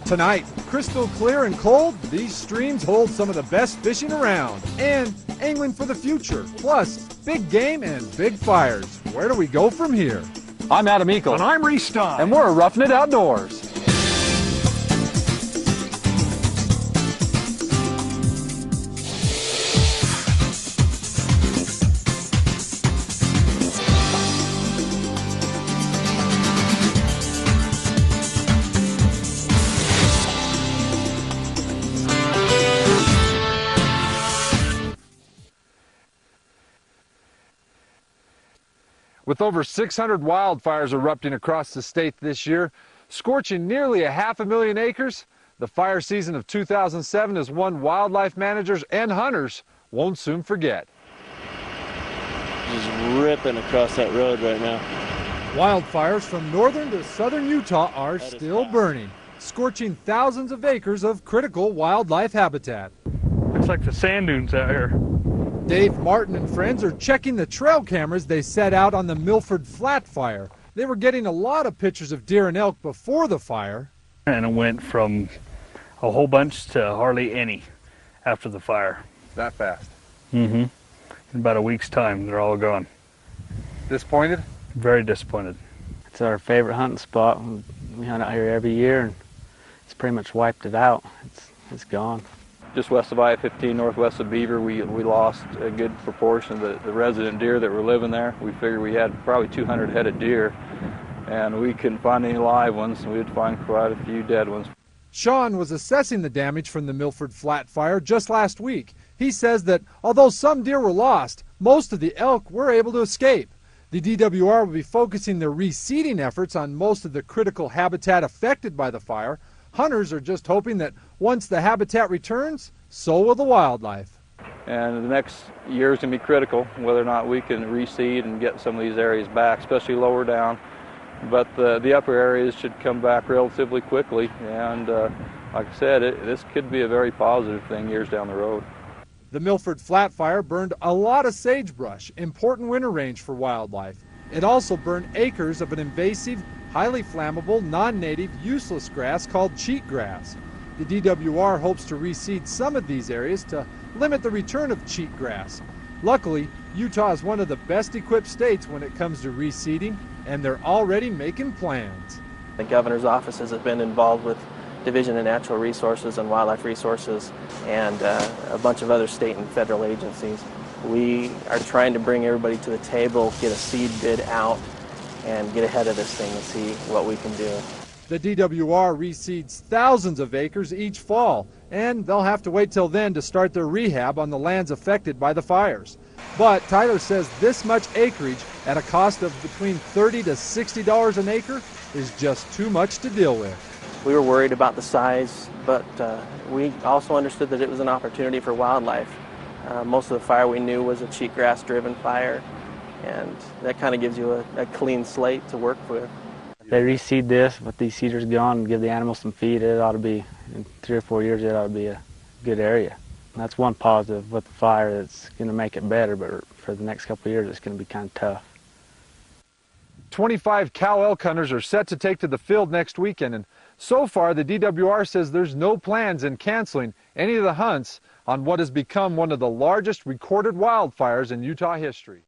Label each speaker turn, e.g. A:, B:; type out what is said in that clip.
A: Tonight, crystal clear and cold, these streams hold some of the best fishing around. And angling for the future. Plus, big game and big fires. Where do we go from here?
B: I'm Adam Eakle.
C: And I'm Reece Stein.
B: And we're Roughing It Outdoors. With over 600 wildfires erupting across the state this year, scorching nearly 500,000 acres, the fire season of 2007 is one wildlife managers and hunters won't soon forget.
D: Just ripping across that road right now.
A: Wildfires from northern to southern Utah are still burning, scorching thousands of acres of critical wildlife habitat.
C: Looks like the sand dunes out here.
A: Dave Martin and friends are checking the trail cameras they set out on the Milford Flat Fire. They were getting a lot of pictures of deer and elk before the fire.
C: And it went from a whole bunch to hardly any after the fire.
B: That fast?
C: Mm-hmm. In about a week's time, they're all gone.
B: Disappointed?
C: Very disappointed.
D: It's our favorite hunting spot. We hunt out here every year, and it's pretty much wiped it out. It's gone.
E: Just west of I-15, northwest of Beaver, we lost a good proportion of the resident deer that were living there. We figured we had probably 200 head of deer, and we couldn't find any live ones. We'd find quite a few dead ones.
A: Sean was assessing the damage from the Milford Flat Fire just last week. He says that although some deer were lost, most of the elk were able to escape. The DWR will be focusing their reseeding efforts on most of the critical habitat affected by the fire. Hunters are just hoping that once the habitat returns, so will the wildlife.
E: And the next year is going to be critical, whether or not we can reseed and get some of these areas back, especially lower down. But the upper areas should come back relatively quickly. And like I said, this could be a very positive thing years down the road.
A: The Milford Flat Fire burned a lot of sagebrush, important winter range for wildlife. It also burned acres of an invasive, highly flammable, non-native, useless grass called cheatgrass. The DWR hopes to reseed some of these areas to limit the return of cheatgrass. Luckily, Utah is one of the best equipped states when it comes to reseeding, and they're already making plans.
F: The governor's office has been involved with Division of Natural Resources and Wildlife Resources and a bunch of other state and federal agencies. We are trying to bring everybody to the table, get a seed bid out, and get ahead of this thing and see what we can do.
A: The DWR reseeds thousands of acres each fall, and they'll have to wait till then to start their rehab on the lands affected by the fires. But Tyler says this much acreage at a cost of between $30 to $60 an acre is just too much to deal with.
F: We were worried about the size, but we also understood that it was an opportunity for wildlife. Most of the fire we knew was a cheatgrass-driven fire, and that kind of gives you a clean slate to work with.
D: If they reseed this, with these seeders gone, and give the animals some feed, it ought to be, in 3 or 4 years, it ought to be a good area. And that's one positive with the fire that's going to make it better, but for the next couple of years, it's going to be kind of tough.
B: 25 cow elk hunters are set to take to the field next weekend, and so far the DWR says there's no plans in canceling any of the hunts on what has become one of the largest recorded wildfires in Utah history.